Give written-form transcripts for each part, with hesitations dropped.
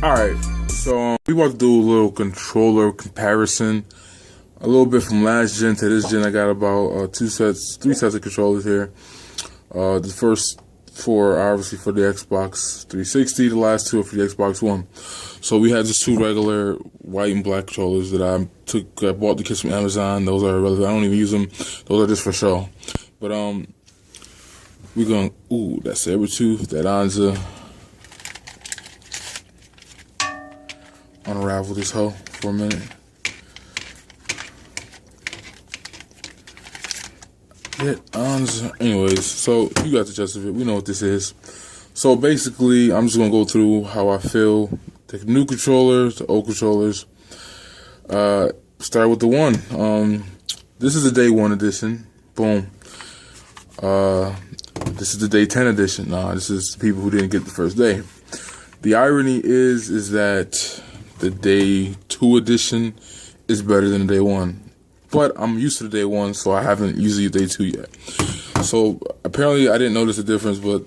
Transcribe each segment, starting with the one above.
Alright, so we about to do a little controller comparison. A little bit from last gen to this gen. I got about three sets of controllers here. The first four are obviously for the Xbox 360. The last two are for the Xbox One. So we had just two regular white and black controllers that I bought the kits from Amazon. Those are relevant. I don't even use them. Those are just for show. But we're going. Ooh, that Sabertooth, that Anza. Unravel this hoe for a minute. Anyways, so you got the gist of it. We know what this is. So basically, I'm just gonna go through how I feel. The new controllers, the old controllers. Start with the one. This is the day 1 edition. Boom. This is the day 10 edition. Nah, this is the people who didn't get the first day. The irony is that the day 2 edition is better than the day 1. But I'm used to the day 1, so I haven't used the day 2 yet. So apparently I didn't notice a difference, but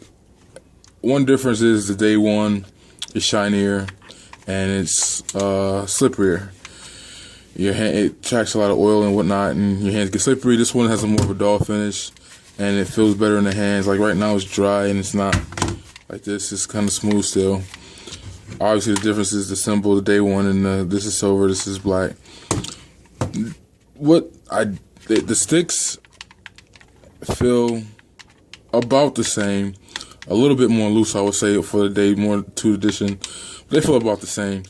one difference is the day 1 is shinier and it's slipperier. Your hand, it tracks a lot of oil and whatnot, and your hands get slippery. This one has a more of a dull finish, and it feels better in the hands. Like right now it's dry and it's not like this. It's kind of smooth still. Obviously the difference is the symbol, the day 1, and this is silver, this is black. The sticks feel about the same, a little bit more loose, I would say, for the day 2 edition. They feel about the same.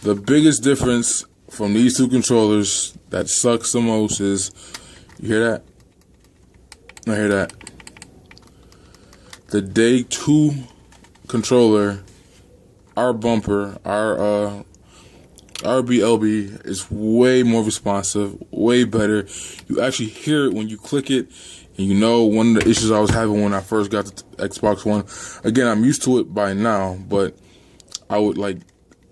The biggest difference from these two controllers that sucks the most is, you hear that? I hear that. The day 2 controller, our bumper, our RBLB is way more responsive, way better. You actually hear it when you click it, and you know one of the issues I was having when I first got the Xbox One. Again, I'm used to it by now, but I would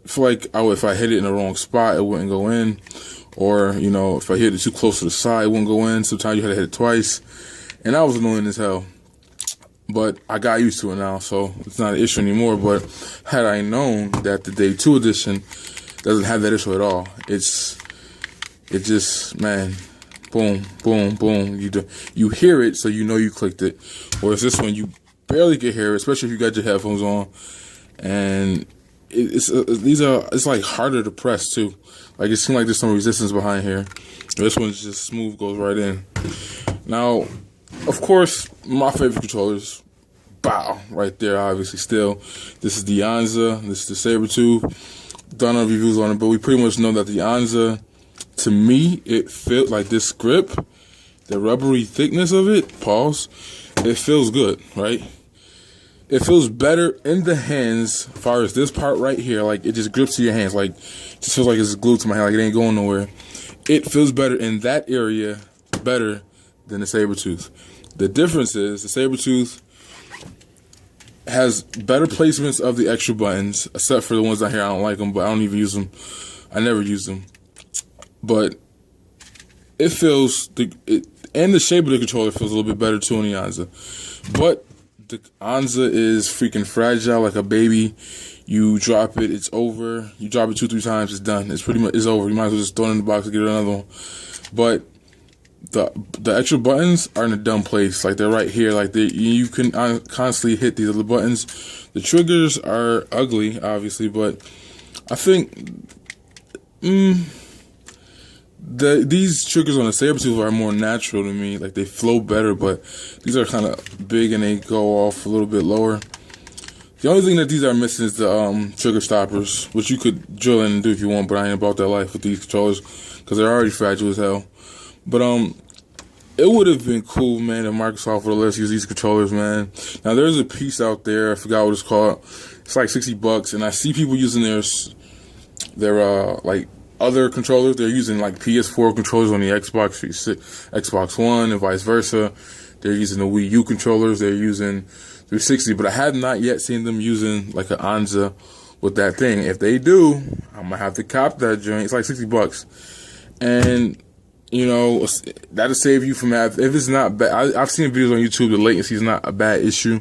feel like if I hit it in the wrong spot, it wouldn't go in, or if I hit it too close to the side, it wouldn't go in. Sometimes you had to hit it twice, and that was annoying as hell. But I got used to it now, so it's not an issue anymore. But had I known that the day 2 edition doesn't have that issue at all, it just, man, boom, boom, boom. You hear it, so you know you clicked it. Whereas this one, you barely can hear it, especially if you got your headphones on. And it's like harder to press too. Like it seems like there's some resistance behind here. This one's just smooth, goes right in. Now, of course, my favorite controllers, bow, right there, obviously still. This is the Anza, this is the Sabertooth. Done our reviews on it, but we pretty much know that the Anza, to me, it felt like this grip, the rubbery thickness of it, it feels good, right? It feels better in the hands as far as this part right here, like it just grips to your hands, like it just feels like it's glued to my hand, like it ain't going nowhere. It feels better in that area, better than the Sabertooth. The difference is the Sabertooth has better placements of the extra buttons, except for the ones down here. I don't like them, but I don't even use them. I never use them. But it feels, and the shape of the controller feels a little bit better too on the Anza. But the Anza is freaking fragile, like a baby. You drop it, it's over. You drop it 2-3 times, it's done. It's over. You might as well just throw it in the box and get another one. But the extra buttons are in a dumb place. Like they're right here. Like you can constantly hit these little buttons. The triggers are ugly, obviously, but I think these triggers on the Sabertooth are more natural to me. Like they flow better, but these are kind of big and they go off a little bit lower. The only thing that these are missing is the trigger stoppers, which you could drill in and do if you want, but I ain't about that life with these controllers because they're already fragile as hell. But it would have been cool, man, if Microsoft would have let us use these controllers, man. Now there's a piece out there, I forgot what it's called. It's like $60, and I see people using their like other controllers. They're using like PS4 controllers on the Xbox One, and vice versa. They're using the Wii U controllers. They're using 360, but I have not yet seen them using like an Anza with that thing. If they do, I'm gonna have to cop that joint. It's like $60, and that'll save you from that. If it's not bad, I've seen videos on YouTube. The latency is not a bad issue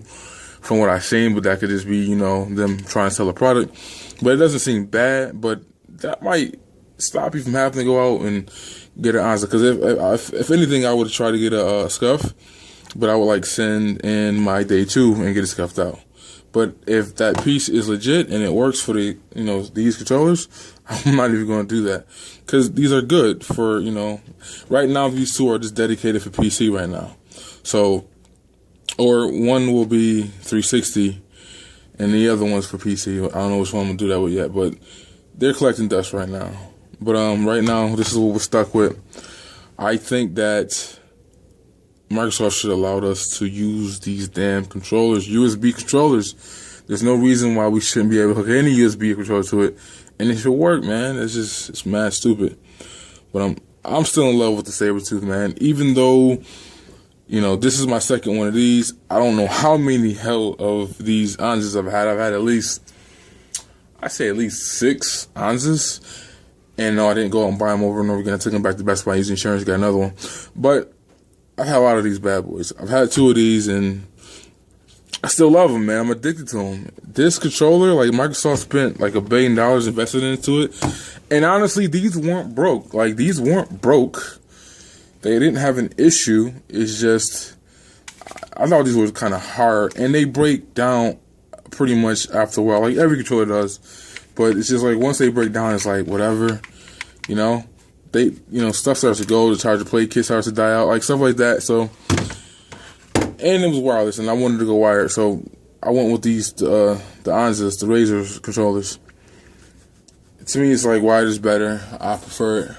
from what I've seen, but that could just be them trying to sell a product. But it doesn't seem bad, but that might stop you from having to go out and get an Anza. Because if anything, I would try to get a scuff, but I would like send in my day 2 and get it scuffed out. But if that piece is legit and it works for the, these controllers, I'm not even going to do that. Because these are good for, right now these two are just dedicated for PC right now. So, or one will be 360 and the other one's for PC. I don't know which one I'm going to do that with yet, but they're collecting dust right now. But right now, this is what we're stuck with. I think that Microsoft should have allowed us to use these damn controllers, USB controllers. There's no reason why we shouldn't be able to hook any USB controller to it, and it should work, man. It's mad stupid. But I'm still in love with the Sabertooth, man. Even though, this is my second one of these. I don't know how many hell of these Anzas I've had. I've had at least 6 Anzas. And no, I didn't go out and buy them over and over again. I took them back to Best Buy, used insurance, got another one. But I've had a lot of these bad boys. I've had 2 of these, and I still love them, man. I'm addicted to them. This controller, like Microsoft spent like $1 billion invested into it. And honestly, these weren't broke. Like, these weren't broke. They didn't have an issue. It's just, I thought these were kind of hard. And they break down pretty much after a while, like every controller does. But it's just like, once they break down, it's like, whatever, they, stuff starts to go, the charger plate kit starts to die out, like stuff like that. So, and it was wireless, and I wanted to go wired, so I went with these, the Anzas, the Razer controllers. To me, it's like wired is better. I prefer it.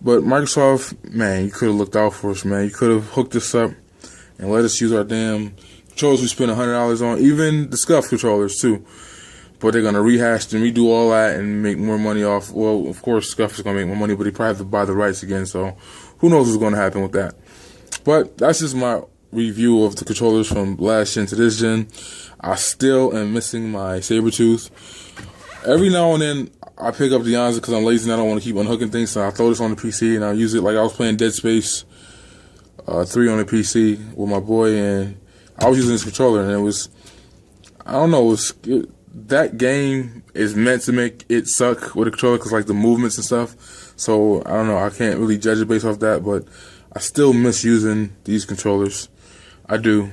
But Microsoft, man, you could have looked out for us, man. You could have hooked us up and let us use our damn controllers we spent $100 on, even the scuff controllers too. But they're going to rehash and redo all that and make more money off. Well, of course, Scuff is going to make more money, but they probably have to buy the rights again. So who knows what's going to happen with that. But that's just my review of the controllers from last gen to this gen. I still am missing my Sabertooth. Every now and then, I pick up the Anza because I'm lazy and I don't want to keep unhooking things. So I throw this on the PC and I'll use it. Like I was playing Dead Space 3 on the PC with my boy, and I was using this controller, and it was, I don't know, that game is meant to make it suck with a controller because like the movements and stuff. So I don't know, I can't really judge it based off that, but I still miss using these controllers. I do.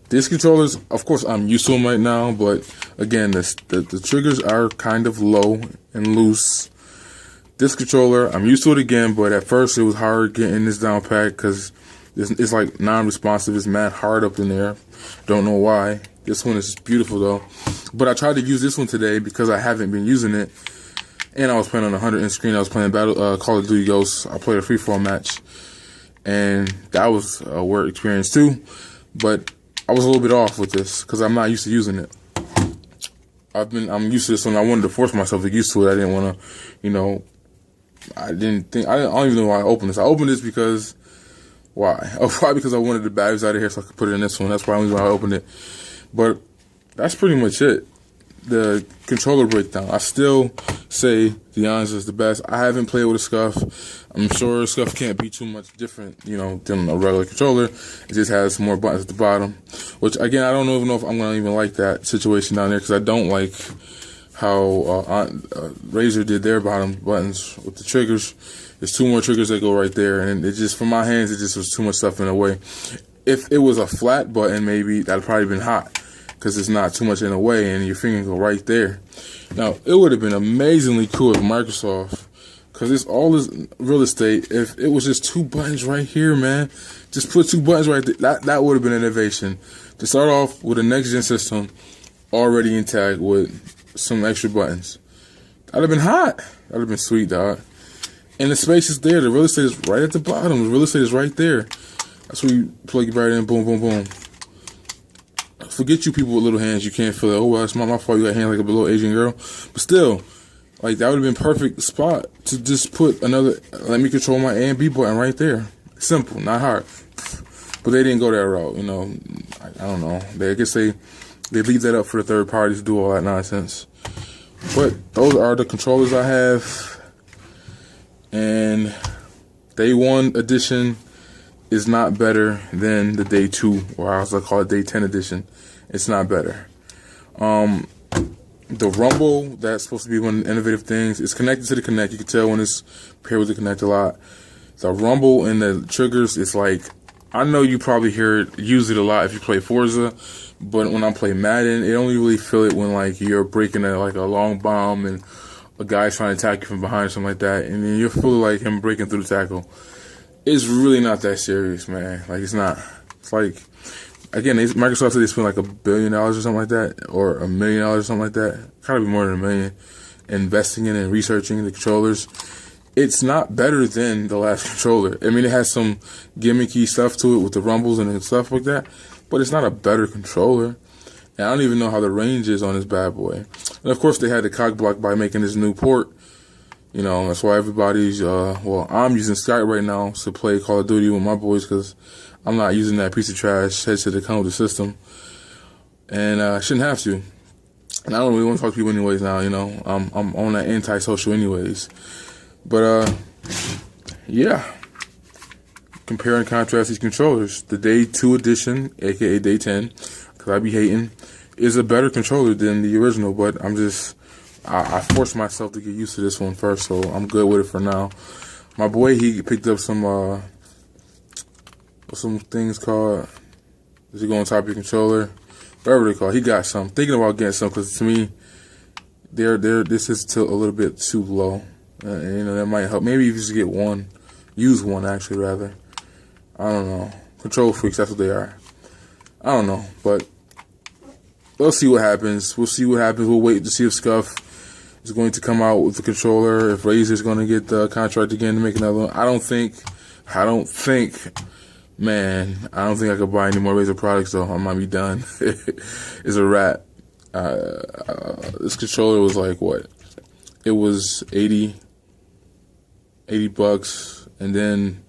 These controllers, of course, I'm used to them right now, but again, the triggers are kind of low and loose. This controller, I'm used to it again, but at first it was hard getting this down pat because it's like non-responsive. It's mad hard up in there. Don't know why. This one is beautiful though. But I tried to use this one today because I haven't been using it. And I was playing on a 100-inch screen. I was playing Call of Duty Ghosts. I played a free-for-all match. And that was a weird experience too. But I was a little bit off with this because I'm not used to using it. I'm used to this one. I wanted to force myself to get used to it. I didn't want to, I don't even know why I opened this. I opened this because, why? Oh, probably because I wanted the batteries out of here so I could put it in this one. That's probably why I opened it. But that's pretty much it. The controller breakdown. I still say the Anza is the best. I haven't played with a Scuff. I'm sure Scuff can't be too much different, than a regular controller. It just has more buttons at the bottom. Which, again, I don't even know if I'm going to even like that situation down there because I don't like how Razer did their bottom buttons with the triggers. There's 2 more triggers that go right there. And it just, for my hands, it just was too much stuff in the way. If it was a flat button, maybe that'd probably been hot because it's not too much in the way and your finger go right there. Now, it would have been amazingly cool if Microsoft, because it's all this real estate, if it was just 2 buttons right here, man. Just put 2 buttons right there. That would have been an innovation. To start off with a next-gen system already intact with some extra buttons. That'd have been hot. That'd have been sweet, dog. And the space is there. The real estate is right at the bottom. The real estate is right there. That's where you plug your battery in, boom, boom, boom. Forget you people with little hands. You can't feel it. Oh, well, it's not my fault. You got hands like a little Asian girl. But still, like, that would have been perfect spot to just put another, let me control my A and B button right there. Simple, not hard. But they didn't go that route, I don't know. I guess they leave that up for the third parties to do all that nonsense. But those are the controllers I have. And Day 1 edition is not better than the Day 2, or as I call it, Day 10 edition. It's not better. The rumble, that's supposed to be one of the innovative things. It's connected to the Kinect. You can tell when it's paired with the Kinect a lot. The rumble and the triggers, it's like, I know you probably use it a lot if you play Forza, but when I play Madden, it only really feel it when like you're breaking a long bomb and a guy's trying to attack you from behind or something like that, and then you feel like him breaking through the tackle. It's really not that serious, man. Like, it's not. It's like, again, Microsoft said they spent like $1 billion or something like that, or $1 million or something like that. Gotta be more than $1 million. Investing in and researching the controllers. It's not better than the last controller. I mean, it has some gimmicky stuff to it with the rumbles and stuff like that, but it's not a better controller. And I don't even know how the range is on this bad boy. And of course, they had the cock block by making this new port. You know, that's why everybody's, well, I'm using Skype right now to play Call of Duty with my boys, because I'm not using that piece of trash headset that comes with the system. And I shouldn't have to. And I don't really want to talk to people anyways now, you know. I'm on that anti-social anyways. But, yeah. Compare and contrast these controllers. The Day 2 edition, aka Day 10, because I be hating, is a better controller than the original, but I forced myself to get used to this one first, so I'm good with it for now. My boy, he picked up some things called, does it go on top of your controller? Whatever they call it. He got some. Thinking about getting some, because to me, this is a little bit too low. You know, that might help. Maybe if you just get one. Use one, actually, rather. I don't know. Control freaks, that's what they are. I don't know, but we'll see what happens. We'll see what happens. We'll wait to see if Scuff is going to come out with the controller, if Razer's going to get the contract again to make another one. I don't think, man, I don't think I could buy any more Razer products, though. I might be done. It's a wrap. This controller was like, what? It was $80, and then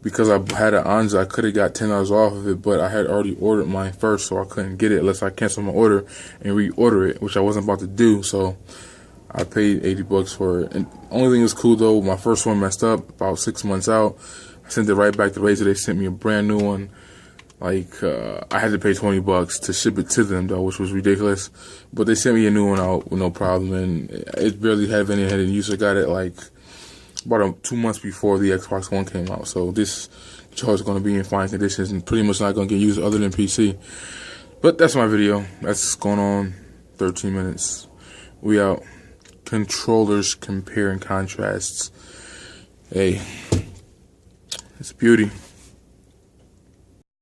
because I had an Anza, I could have got $10 off of it, but I had already ordered mine first, so I couldn't get it unless I cancel my order and reorder it, which I wasn't about to do. So I paid $80 for it. And only thing that's cool though, my first one messed up about 6 months out. I sent it right back to Razer. They sent me a brand new one. Like, I had to pay $20 to ship it to them though, which was ridiculous. But they sent me a new one out with no problem, and it barely had any head in use. I got it like about 2 months before the Xbox One came out. So this controller is going to be in fine conditions and pretty much not going to get used other than PC. But that's my video. That's going on 13 minutes. We out. Controllers, compare and contrasts. Hey, it's a beauty.